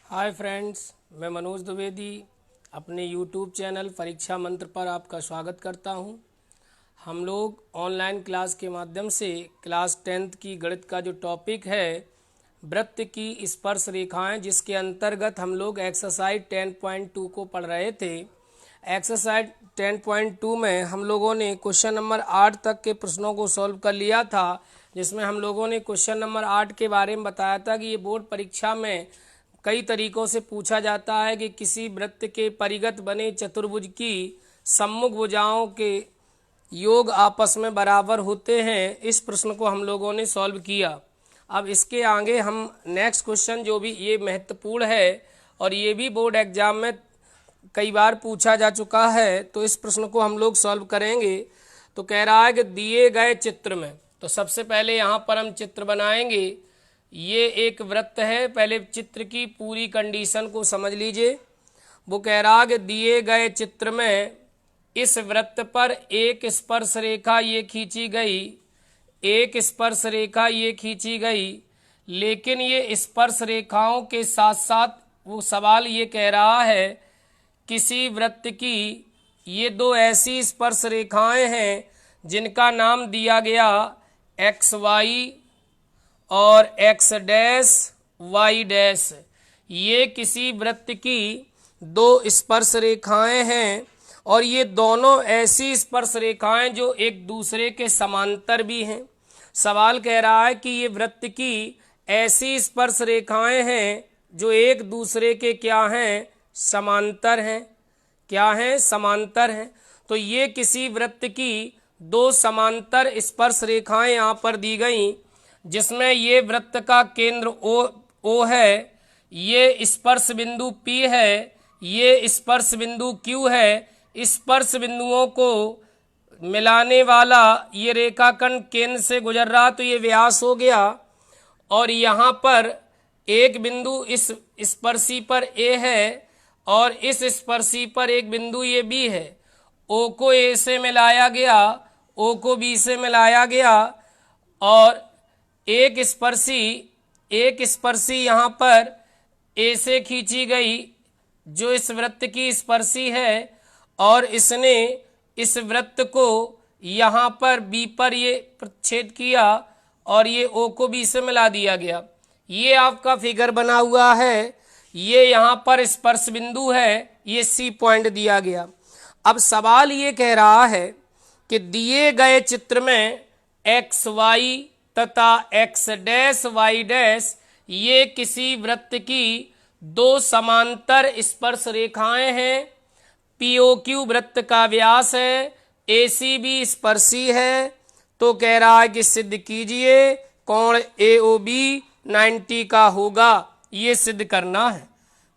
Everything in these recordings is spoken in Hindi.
हाय फ्रेंड्स, मैं मनोज द्विवेदी अपने यूट्यूब चैनल परीक्षा मंत्र पर आपका स्वागत करता हूं। हम लोग ऑनलाइन क्लास के माध्यम से क्लास 10th की गणित का जो टॉपिक है वृत्त की स्पर्श रेखाएं, जिसके अंतर्गत हम लोग एक्सरसाइज 10.2 को पढ़ रहे थे। एक्सरसाइज 10.2 में हम लोगों ने क्वेश्चन नंबर 8 तक के प्रश्नों को सॉल्व कर लिया था, जिसमें हम लोगों ने क्वेश्चन नंबर 8 के बारे में बताया था कि ये बोर्ड परीक्षा में कई तरीकों से पूछा जाता है कि किसी वृत्त के परिगत बने चतुर्भुज की सम्मुख भुजाओं के योग आपस में बराबर होते हैं। इस प्रश्न को हम लोगों ने सॉल्व किया। अब इसके आगे हम नेक्स्ट क्वेश्चन, जो भी ये महत्वपूर्ण है और ये भी बोर्ड एग्जाम में कई बार पूछा जा चुका है, तो इस प्रश्न को हम लोग सॉल्व करेंगे। तो कह रहा है कि दिए गए चित्र में, तो सबसे पहले यहाँ पर हम चित्र बनाएंगे। ये एक वृत्त है, पहले चित्र की पूरी कंडीशन को समझ लीजिए। वो कह रहा कि दिए गए चित्र में इस वृत्त पर एक स्पर्श रेखा ये खींची गई, एक स्पर्श रेखा ये खींची गई, लेकिन ये स्पर्श रेखाओं के साथ साथ वो सवाल ये कह रहा है किसी वृत्त की ये दो ऐसी स्पर्श रेखाएं हैं जिनका नाम दिया गया एक्स वाई और एक्स डैश वाई डैश। ये किसी वृत्त की दो स्पर्श रेखाएं हैं और ये दोनों ऐसी स्पर्श रेखाएं जो एक दूसरे के समांतर भी हैं। सवाल कह रहा है कि ये वृत्त की ऐसी स्पर्श रेखाएं हैं जो एक दूसरे के क्या हैं, समांतर हैं। क्या हैं? समांतर हैं। तो ये किसी वृत्त की दो समांतर स्पर्श रेखाएं यहाँ पर दी गई, जिसमें ये वृत्त का केंद्र ओ है, ये स्पर्श बिंदु P है, ये स्पर्श बिंदु Q है। स्पर्श बिंदुओं को मिलाने वाला ये रेखाखंड केंद्र से गुजर रहा, तो ये व्यास हो गया। और यहाँ पर एक बिंदु इस स्पर्शी पर A है और इस स्पर्शी पर एक बिंदु ये B है। O को A से मिलाया गया, O को B से मिलाया गया और एक स्पर्शी यहाँ पर A से खींची गई जो इस वृत्त की स्पर्शी है, और इसने इस वृत्त को यहाँ पर B पर ये प्रच्छेद किया और ये O को B से मिला दिया गया। ये आपका फिगर बना हुआ है, ये यहाँ पर स्पर्श बिंदु है, ये C पॉइंट दिया गया। अब सवाल ये कह रहा है कि दिए गए चित्र में एक्स वाई तथा एक्स डैश वाई डैश ये किसी वृत्त की दो समांतर स्पर्श रेखाएं हैं। POQ वृत्त का व्यास है, ACB स्पर्शी है। तो कह रहा है कि सिद्ध कीजिए कोण AOB 90 का होगा। ये सिद्ध करना है।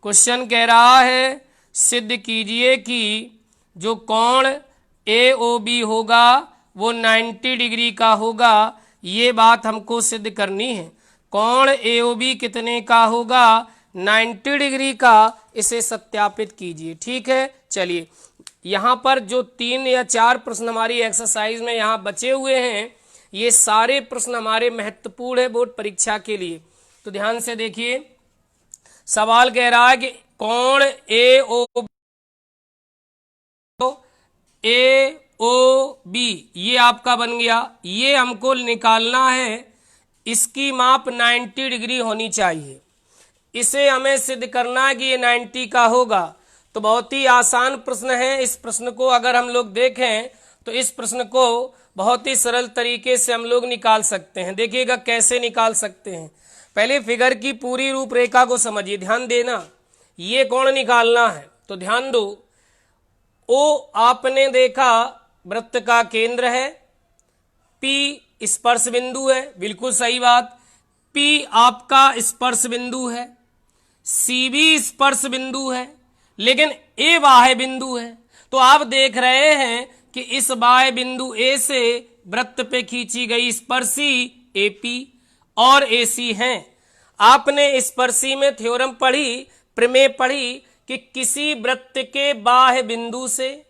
क्वेश्चन कह रहा है सिद्ध कीजिए कि जो कोण AOB होगा वो 90 डिग्री का होगा। ये बात हमको सिद्ध करनी है। कोण AOB कितने का होगा? 90 डिग्री का। इसे सत्यापित कीजिए। ठीक है, चलिए यहाँ पर जो 3 या 4 प्रश्न हमारी एक्सरसाइज में यहाँ बचे हुए हैं, ये सारे प्रश्न हमारे महत्वपूर्ण है बोर्ड परीक्षा के लिए। तो ध्यान से देखिए, सवाल कह रहा है कि कोण AOB ये आपका बन गया। ये हमको निकालना है, इसकी माप 90 डिग्री होनी चाहिए। इसे हमें सिद्ध करना है कि ये 90 का होगा। तो बहुत ही आसान प्रश्न है। इस प्रश्न को अगर हम लोग देखें तो इस प्रश्न को बहुत ही सरल तरीके से हम लोग निकाल सकते हैं। देखिएगा कैसे निकाल सकते हैं। पहले फिगर की पूरी रूपरेखा को समझिए, ध्यान देना। ये कोण निकालना है, तो ध्यान दो। O आपने देखा वृत्त का केंद्र है, P स्पर्श बिंदु है, बिल्कुल सही बात। P आपका स्पर्श बिंदु है, CB स्पर्श बिंदु है, लेकिन A बाह्य बिंदु है। तो आप देख रहे हैं कि इस बाह्य बिंदु A से वृत्त पे खींची गई स्पर्शी AP और AC हैं। आपने स्पर्शी में थ्योरम पढ़ी, प्रमेय पढ़ी कि किसी वृत्त के बाह्य बिंदु से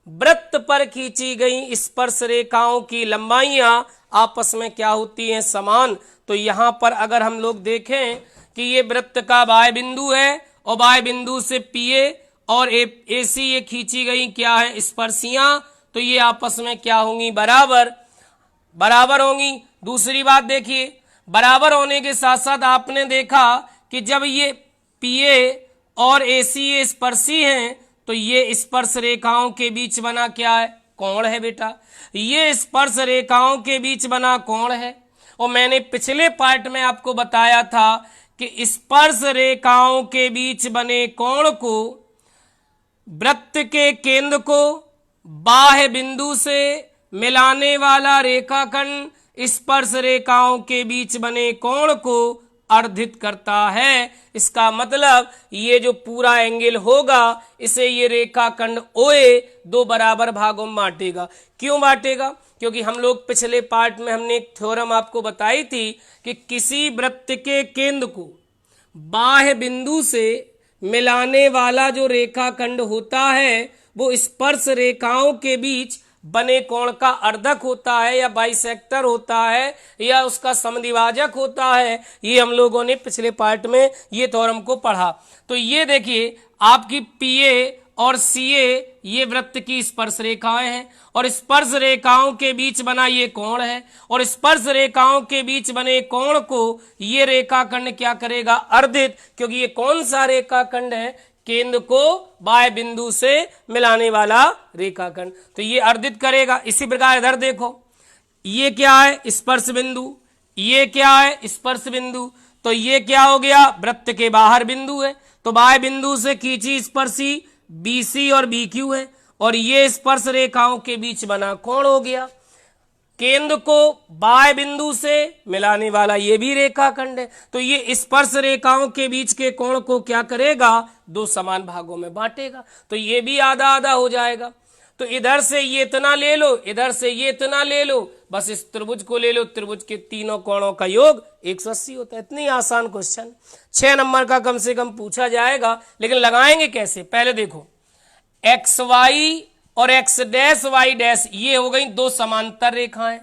वृत्त पर खींची गई स्पर्श रेखाओं की लंबाइयां आपस में क्या होती हैं? समान। तो यहाँ पर अगर हम लोग देखें कि ये वृत्त का वाय बिंदु है और वाय बिंदु से पीए और AC ये खींची गई क्या है स्पर्शियां, तो ये आपस में क्या होंगी बराबर होंगी। दूसरी बात देखिए, बराबर होने के साथ साथ आपने देखा कि जब ये PA और AC ये स्पर्शी हैं तो ये स्पर्श रेखाओं के बीच बना क्या है कोण है बेटा, ये स्पर्श रेखाओं के बीच बना कोण है। और मैंने पिछले पार्ट में आपको बताया था कि स्पर्श रेखाओं के बीच बने कोण को वृत्त के केंद्र को बाह्य बिंदु से मिलाने वाला रेखाखंड स्पर्श रेखाओं के बीच बने कोण को अर्धित करता है। इसका मतलब ये जो पूरा एंगल होगा इसे ये रेखाखंड OA दो बराबर भागों में बांटेगा। क्यों बांटेगा? क्योंकि हम लोग पिछले पार्ट में हमने एक थ्योरम आपको बताई थी कि किसी वृत्त के केंद्र को बाह्य बिंदु से मिलाने वाला जो रेखाखंड होता है वो स्पर्श रेखाओं के बीच बने कोण का अर्धक होता है या बाइसेक्टर होता है या उसका समद्विभाजक होता है। ये हम लोगों ने पिछले पार्ट में ये थ्योरम को पढ़ा। तो ये देखिए आपकी PA और CA ये वृत्त की स्पर्श रेखाएं हैं और स्पर्श रेखाओं के बीच बना ये कोण है और स्पर्श रेखाओं के बीच बने कोण को ये रेखाखंड क्या करेगा अर्धित, क्योंकि ये कौन सा रेखाखंड है केंद्र को बाह्य बिंदु से मिलाने वाला रेखाखंड, तो ये अर्धित करेगा। इसी प्रकार इधर देखो ये क्या है स्पर्श बिंदु, ये क्या है स्पर्श बिंदु, तो ये क्या हो गया वृत्त के बाहर बिंदु है, तो बाह्य बिंदु से खींची स्पर्शी BC और BQ है और ये स्पर्श रेखाओं के बीच बना कोण हो गया। केंद्र को बाह्य बिंदु से मिलाने वाला ये भी रेखाखंड है, तो ये स्पर्श रेखाओं के बीच के कोण को क्या करेगा दो समान भागों में बांटेगा, तो ये भी आधा आधा हो जाएगा। तो इधर से ये इतना ले लो, इधर से ये इतना ले लो, बस इस त्रिभुज को ले लो, त्रिभुज के तीनों कोणों का योग 180 होता है। इतनी आसान क्वेश्चन 6 नंबर का कम से कम पूछा जाएगा, लेकिन लगाएंगे कैसे पहले देखो। XY और X डैश Y डैश ये हो गई दो समांतर रेखाएं,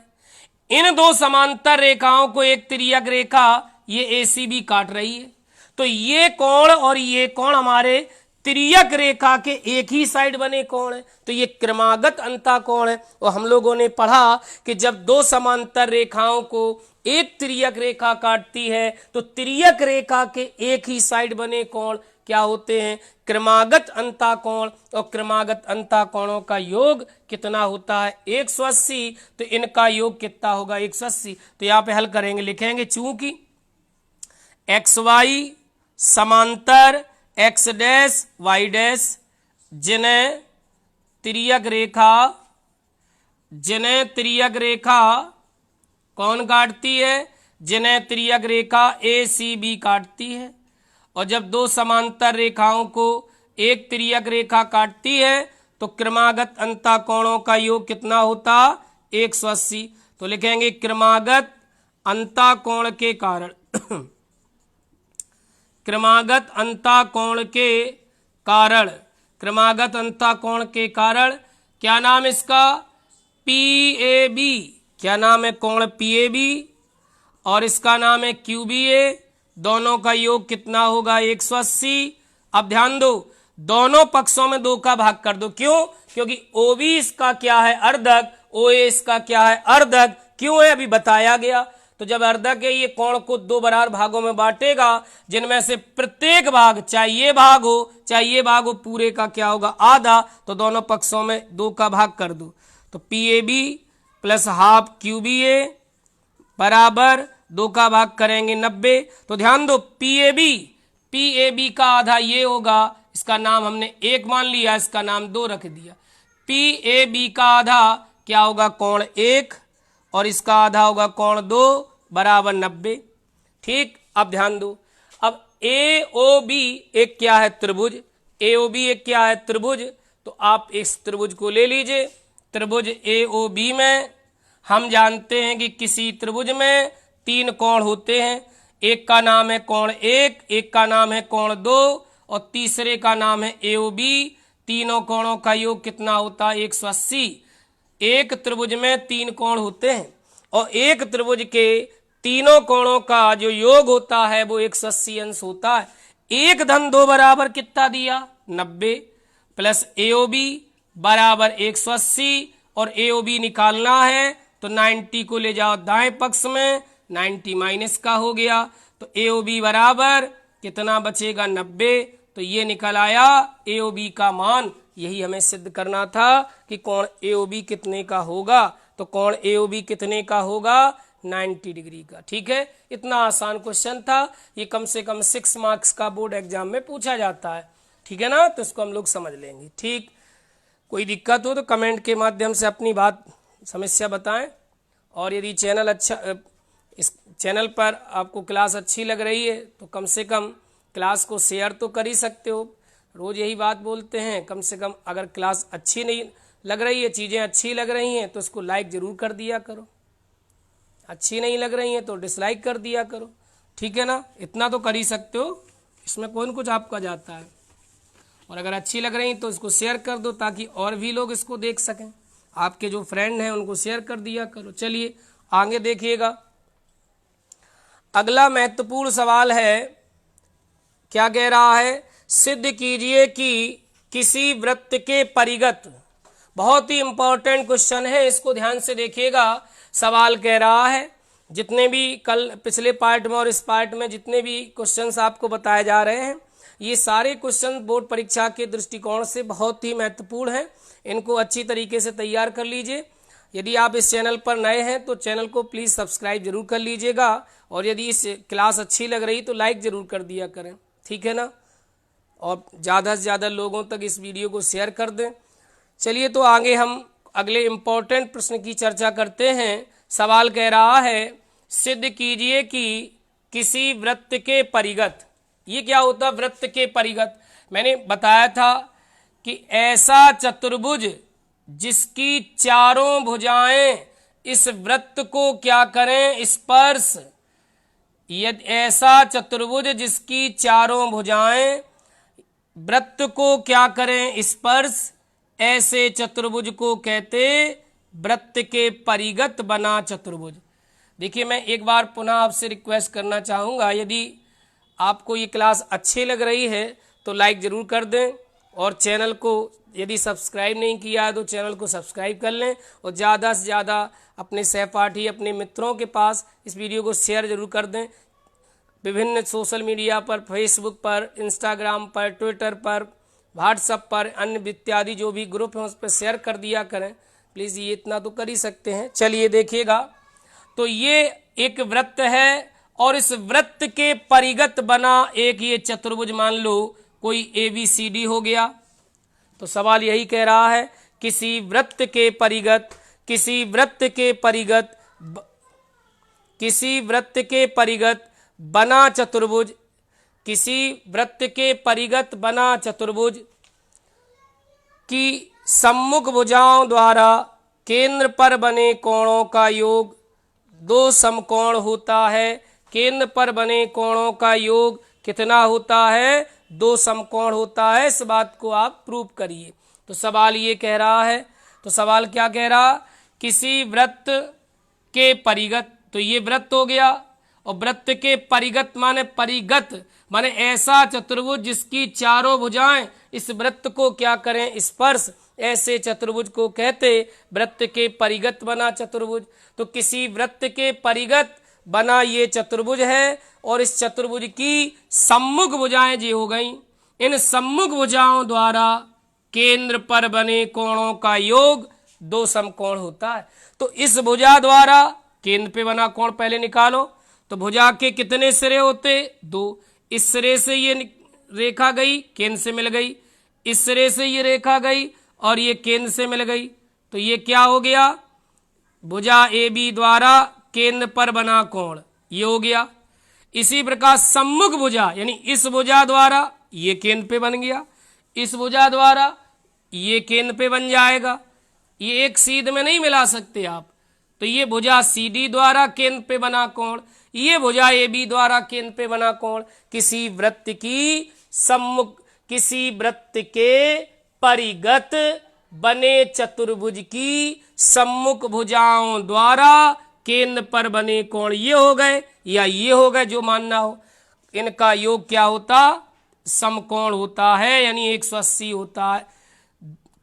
इन दो समांतर रेखाओं को एक तिर्यक रेखा ये ACB काट रही है, तो ये कोण और ये कोण हमारे तिर्यक रेखा के एक ही साइड बने कोण है, तो ये क्रमागत अंतःकोण है। और हम लोगों ने पढ़ा कि जब दो समांतर रेखाओं को एक तिर्यक रेखा काटती है तो तिर्यक रेखा के एक ही साइड बने कोण क्या होते हैं क्रमागत अंतःकोण, और क्रमागत अंतःकोणों का योग कितना होता है 180, तो इनका योग कितना होगा 180। तो यहाँ पे हल करेंगे, लिखेंगे चूंकि XY समांतर X डैश Y डैश जिन्हें तिर्यक रेखा कौन काटती है, जिन्हें तिर्यक रेखा ACB काटती है, और जब दो समांतर रेखाओं को एक तिर्यक रेखा काटती है तो क्रमागत अंतःकोणों का योग कितना होता 180। तो लिखेंगे क्रमागत अंतःकोण के कारण क्रमागत अंतःकोण के कारण क्या नाम इसका PAB, क्या नाम है कोण PAB, और इसका नाम है QBA, दोनों का योग कितना होगा 180। अब ध्यान दो दोनों पक्षों में 2 का भाग कर दो, क्यों? क्योंकि OB इसका क्या है अर्धक, OA इसका क्या है अर्धक, क्यों है अभी बताया गया। तो जब अर्धक है ये कोण को 2 बराबर भागों में बांटेगा, जिनमें से प्रत्येक भाग चाहे ये भाग हो पूरे का क्या होगा आधा, तो दोनों पक्षों में 2 का भाग कर दो, तो PAB प्लस हाफ QBA बराबर 2 का भाग करेंगे 90। तो ध्यान दो PAB का आधा ये होगा, इसका नाम हमने 1 मान लिया, इसका नाम 2 रख दिया। PAB का आधा क्या होगा कोण 1 और इसका आधा होगा कोण 2 बराबर 90। ठीक, अब ध्यान दो, अब AOB एक क्या है त्रिभुज, AOB एक क्या है त्रिभुज, तो आप इस त्रिभुज को ले लीजिए। त्रिभुज AOB में हम जानते हैं कि किसी त्रिभुज में 3 कोण होते हैं, एक का नाम है कोण 1, एक का नाम है कोण 2 और तीसरे का नाम है AOB। तीनों कोणों का योग कितना होता है 180। एक त्रिभुज में 3 कोण होते हैं और एक त्रिभुज के तीनों कोणों का जो योग होता है वो 180 अंश होता है। 1 धन 2 बराबर कितना दिया 90 प्लस AOB बराबर 180 और AOB निकालना है तो 90 को ले जाओ दाएं पक्ष में, 90 माइनस का हो गया तो AOB बराबर कितना बचेगा 90। तो ये निकल आया AOB का मान। यही हमें सिद्ध करना था कि कोण AOB कितने का होगा। तो कोण AOB कितने का होगा 90 डिग्री का। ठीक है, इतना आसान क्वेश्चन था। ये कम से कम 6 मार्क्स का बोर्ड एग्जाम में पूछा जाता है। ठीक है ना, तो इसको हम लोग समझ लेंगे। ठीक, कोई दिक्कत हो तो कमेंट के माध्यम से अपनी बात समस्या बताएं। और यदि चैनल अच्छा, इस चैनल पर आपको क्लास अच्छी लग रही है तो कम से कम क्लास को शेयर तो कर ही सकते हो। रोज़ यही बात बोलते हैं, कम से कम अगर क्लास अच्छी नहीं लग रही है, चीज़ें अच्छी लग रही हैं तो उसको लाइक ज़रूर कर दिया करो, अच्छी नहीं लग रही हैं तो डिसलाइक कर दिया करो। ठीक है ना, इतना तो कर ही सकते हो, इसमें कौन कुछ आपका जाता है। और अगर अच्छी लग रही तो इसको शेयर कर दो ताकि और भी लोग इसको देख सकें। आपके जो फ्रेंड हैं उनको शेयर कर दिया करो। चलिए आगे देखिएगा। अगला महत्वपूर्ण सवाल है, क्या कह रहा है, सिद्ध कीजिए कि किसी वृत्त के परिगत। बहुत ही इंपॉर्टेंट क्वेश्चन है, इसको ध्यान से देखिएगा। सवाल कह रहा है, जितने भी कल पिछले पार्ट में और इस पार्ट में जितने भी क्वेश्चंस आपको बताए जा रहे हैं, ये सारे क्वेश्चन बोर्ड परीक्षा के दृष्टिकोण से बहुत ही महत्वपूर्ण हैं। इनको अच्छी तरीके से तैयार कर लीजिए। यदि आप इस चैनल पर नए हैं तो चैनल को प्लीज़ सब्सक्राइब जरूर कर लीजिएगा। और यदि इस क्लास अच्छी लग रही तो लाइक ज़रूर कर दिया करें। ठीक है ना, और ज़्यादा से ज़्यादा लोगों तक इस वीडियो को शेयर कर दें। चलिए तो आगे हम अगले इम्पोर्टेंट प्रश्न की चर्चा करते हैं। सवाल कह रहा है, सिद्ध कीजिए कि किसी वृत्त के परिगत। ये क्या होता है वृत्त के परिगत? मैंने बताया था कि ऐसा चतुर्भुज जिसकी चारों भुजाएं इस वृत्त को क्या करें स्पर्श। यदि ऐसा चतुर्भुज जिसकी चारों भुजाएं वृत्त को क्या करें स्पर्श, ऐसे चतुर्भुज को कहते वृत्त के परिगत बना चतुर्भुज। देखिए मैं एक बार पुनः आपसे रिक्वेस्ट करना चाहूँगा, यदि आपको ये क्लास अच्छी लग रही है तो लाइक ज़रूर कर दें। और चैनल को यदि सब्सक्राइब नहीं किया है तो चैनल को सब्सक्राइब कर लें। और ज़्यादा से ज़्यादा अपने सहपाठी, अपने मित्रों के पास इस वीडियो को शेयर ज़रूर कर दें। विभिन्न सोशल मीडिया पर, फेसबुक पर, इंस्टाग्राम पर, ट्विटर पर, व्हाट्सएप पर, अन्य इत्यादि जो भी ग्रुप हैं उस पर शेयर कर दिया करें प्लीज़। ये इतना तो कर ही सकते हैं। चलिए देखिएगा, तो ये एक वृत्त है और इस वृत्त के परिगत बना एक ये चतुर्भुज, मान लो कोई ABCD हो गया। तो सवाल यही कह रहा है, किसी वृत्त के परिगत, किसी वृत्त के परिगत, किसी वृत्त के परिगत बना चतुर्भुज, किसी वृत्त के परिगत बना चतुर्भुज की सम्मुख भुजाओं द्वारा केंद्र पर बने कोणों का योग 2 समकोण होता है। केंद्र पर बने कोणों का योग कितना होता है 2 समकोण होता है। इस बात को आप प्रूव करिए। तो सवाल ये कह रहा है, तो सवाल क्या कह रहा, किसी वृत्त के परिगत, तो ये वृत्त हो गया, और वृत्त के परिगत माने परिगत माने ऐसा चतुर्भुज जिसकी चारों भुजाएं इस वृत्त को क्या करें स्पर्श, ऐसे चतुर्भुज को कहते वृत्त के परिगत बना चतुर्भुज। तो किसी वृत्त के परिगत बना ये चतुर्भुज है और इस चतुर्भुज की सम्मुख भुजाएं जी हो गई। इन सम्मुख भुजाओं द्वारा केंद्र पर बने कोणों का योग 2 समकोण होता है। तो इस भुजा द्वारा केंद्र पे बना कोण पहले निकालो। तो भुजा के कितने सिरे होते 2। इस सिरे से ये रेखा गई, केंद्र से मिल गई, इस सिरे से ये रेखा गई और ये केंद्र से मिल गई। तो ये क्या हो गया, भुजा AB द्वारा केंद्र पर बना कोण, ये हो गया। इसी प्रकार सम्मुख भुजा यानी इस भुजा द्वारा ये केंद्र पे बन गया, इस भुजा द्वारा ये केंद्र पे बन जाएगा। ये एक सीध में नहीं मिला सकते आप। तो ये भुजा CD द्वारा केंद्र पे बना कोण, ये भुजा AB द्वारा केंद्र पे बना कोण। किसी वृत्त की सम्मुख, किसी वृत्त के परिगत बने चतुर्भुज की सम्मुख भुजाओं द्वारा केंद्र पर बने कोण ये हो गए या ये हो गए, जो मानना हो, इनका योग क्या होता, समकोण होता है, यानी 180 होता है।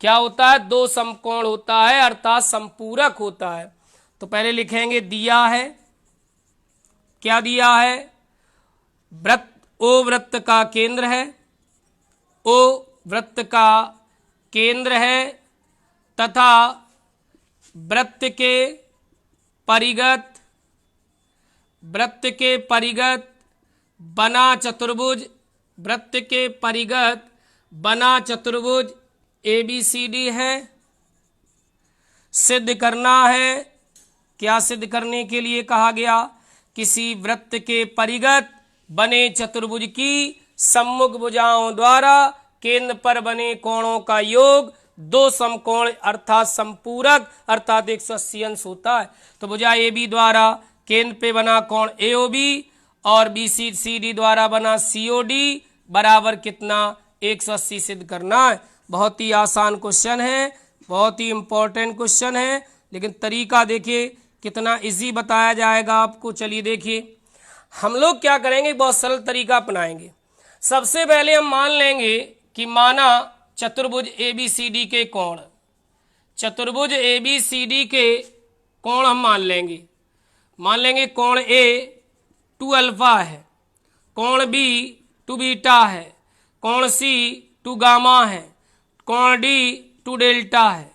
क्या होता है, दो समकोण होता है, अर्थात संपूरक होता है। तो पहले लिखेंगे, दिया है, क्या दिया है, वृत्त, ओ वृत्त का केंद्र है, ओ वृत्त का केंद्र है तथा वृत्त के परिगत बना चतुर्भुज, वृत्त के परिगत बना चतुर्भुज ABCD है। सिद्ध करना है, क्या सिद्ध करने के लिए कहा गया, किसी वृत्त के परिगत बने चतुर्भुज की सम्मुख भुजाओं द्वारा केंद्र पर बने कोणों का योग दो समकोण अर्थात संपूरक अर्थात 180 अंश होता है। तो भुजा AB द्वारा केंद्र पे बना कोण AOB और BCD द्वारा बना COD बराबर कितना, 180 सिद्ध करना है। बहुत ही आसान क्वेश्चन है, बहुत ही इंपॉर्टेंट क्वेश्चन है, लेकिन तरीका देखिए कितना इजी बताया जाएगा आपको। चलिए देखिए, हम लोग क्या करेंगे, बहुत सरल तरीका अपनाएंगे। सबसे पहले हम मान लेंगे कि माना चतुर्भुज ABCD के कोण, चतुर्भुज ABCD के कोण हम मान लेंगे कोण A 2 अल्फा है, कोण B 2 बीटा है, कोण C 2 गामा है, कोण D 2 डेल्टा है।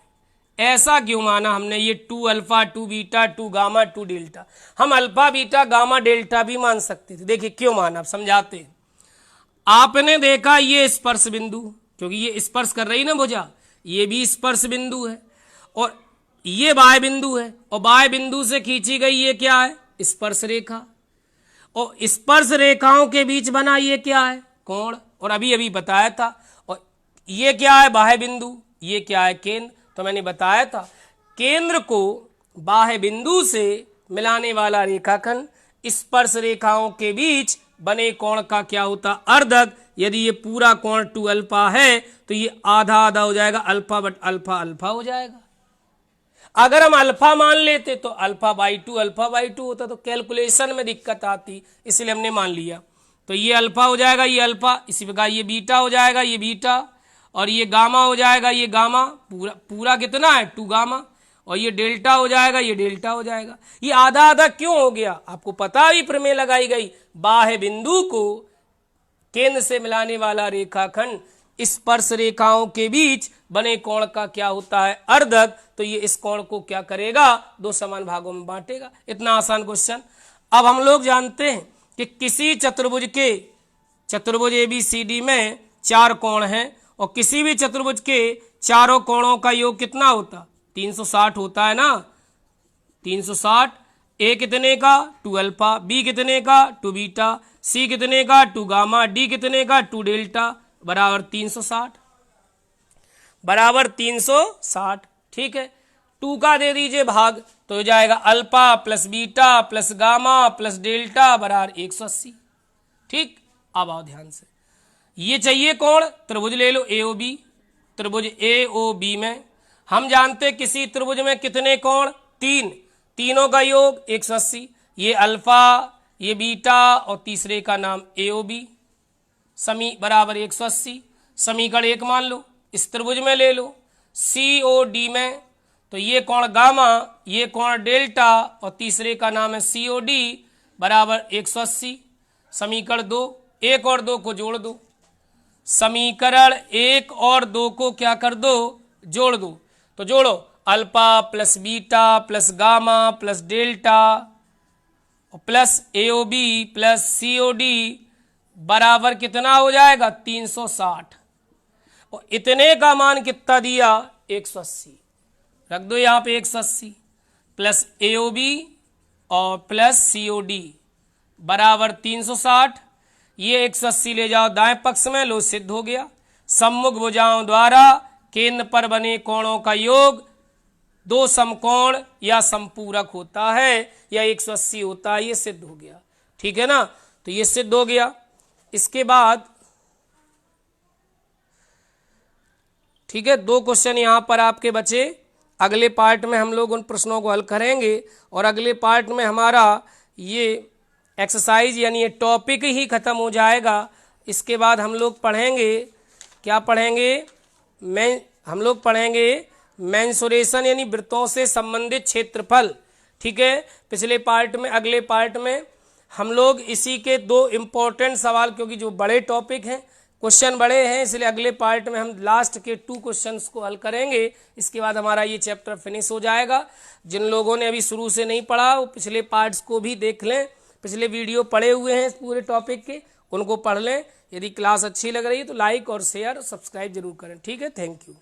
ऐसा क्यों माना हमने, ये 2 अल्फा 2 बीटा 2 गामा 2 डेल्टा, हम अल्फा बीटा गामा डेल्टा भी मान सकते थे। देखिए क्यों माना, आप समझाते हैं। आपने देखा ये स्पर्श बिंदु, क्योंकि ये स्पर्श कर रही ना भुजा, ये भी स्पर्श बिंदु है और ये बाह्य बिंदु है, और बाह्य बिंदु से खींची गई ये क्या है, स्पर्श रेखा, और स्पर्श रेखाओं के बीच बना ये क्या है, कोण, और अभी अभी बताया था। और ये क्या है, बाह्य बिंदु, ये क्या है, केंद्र। तो मैंने बताया था केंद्र को बाह्य बिंदु से मिलाने वाला रेखाखंड स्पर्श रेखाओं के बीच बने कोण का क्या होता, अर्धक। यदि ये पूरा कोण 2 अल्फा है तो ये आधा आधा हो जाएगा, अल्फा बट अल्फा अल्फा हो जाएगा। अगर हम अल्फा मान लेते तो अल्फा/2 होता, तो कैलकुलेशन में दिक्कत आती, इसलिए हमने मान लिया। तो ये अल्फा हो जाएगा, ये अल्फा, इसी प्रकार ये बीटा हो जाएगा, ये बीटा, और ये गामा हो जाएगा, ये गामा, पूरा कितना है 2 गामा, और ये डेल्टा हो जाएगा, ये डेल्टा हो जाएगा। ये आधा आधा क्यों हो गया, आपको पता भी प्रमेय लगाई गई, बाह्य बिंदु को केंद्र से मिलाने वाला रेखाखंड स्पर्श रेखाओं के बीच बने कोण का क्या होता है, अर्धक। तो ये इस कोण को क्या करेगा, 2 समान भागों में बांटेगा। इतना आसान क्वेश्चन। अब हम लोग जानते हैं कि किसी चतुर्भुज ABCD में 4 कोण हैं, और किसी भी चतुर्भुज के चारों कोणों का योग कितना होता, 360 होता है ना, 360। A कितने का, 2 अल्फा, B कितने का, 2 बीटा, C कितने का, 2 गामा, D कितने का, 2 डेल्टा, बराबर 360। ठीक है, 2 का दे दीजिए भाग, तो हो जाएगा alpha plus beta plus gamma plus delta बराबर 180। ठीक, अब आओ ध्यान से, ये चाहिए कोण, त्रिभुज ले लो AOB। त्रिभुज AOB में हम जानते किसी त्रिभुज में कितने कोण, 3, तीनों का योग 180, ये अल्फा, ये बीटा और तीसरे का नाम AOB, बराबर 180। समीकरण 1 मान लो, इस त्रिभुज में ले लो COD में, तो ये कोण गामा, ये कोण डेल्टा और तीसरे का नाम है COD बराबर 180। समीकरण 2, 1 और 2 को जोड़ दो, समीकरण 1 और 2 को क्या कर दो, जोड़ दो। तो जोड़ो, alpha plus beta plus gamma plus delta plus AOB plus COD बराबर कितना हो जाएगा, 360, और इतने का मान कितना दिया, 180। रख दो यहाँ पे 180 प्लस AOB और प्लस COD बराबर 360। ये 180 ले जाओ दाएं पक्ष में, लो सिद्ध हो गया। सम्मुख भुजाओं द्वारा केंद्र पर बने कोणों का योग 2 समकोण या संपूरक होता है या 180 होता है, ये सिद्ध हो गया। ठीक है ना, तो ये सिद्ध हो गया। इसके बाद ठीक है, 2 क्वेश्चन यहां पर आपके बचे। अगले पार्ट में हम लोग उन प्रश्नों को हल करेंगे और अगले पार्ट में हमारा ये एक्सरसाइज यानी ये टॉपिक ही ख़त्म हो जाएगा। इसके बाद हम लोग पढ़ेंगे, क्या पढ़ेंगे, हम लोग पढ़ेंगे मेंसुरेशन यानी वृत्तों से संबंधित क्षेत्रफल। ठीक है, पिछले पार्ट में, अगले पार्ट में हम लोग इसी के 2 इम्पोर्टेंट सवाल, क्योंकि जो बड़े टॉपिक हैं, क्वेश्चन बड़े हैं, इसलिए अगले पार्ट में हम लास्ट के 2 क्वेश्चंस को हल करेंगे। इसके बाद हमारा ये चैप्टर फिनिश हो जाएगा। जिन लोगों ने अभी शुरू से नहीं पढ़ा वो पिछले पार्ट्स को भी देख लें, पिछले वीडियो पढ़े हुए हैं पूरे टॉपिक के, उनको पढ़ लें। यदि क्लास अच्छी लग रही है तो लाइक और शेयर सब्सक्राइब जरूर करें। ठीक है, थैंक यू।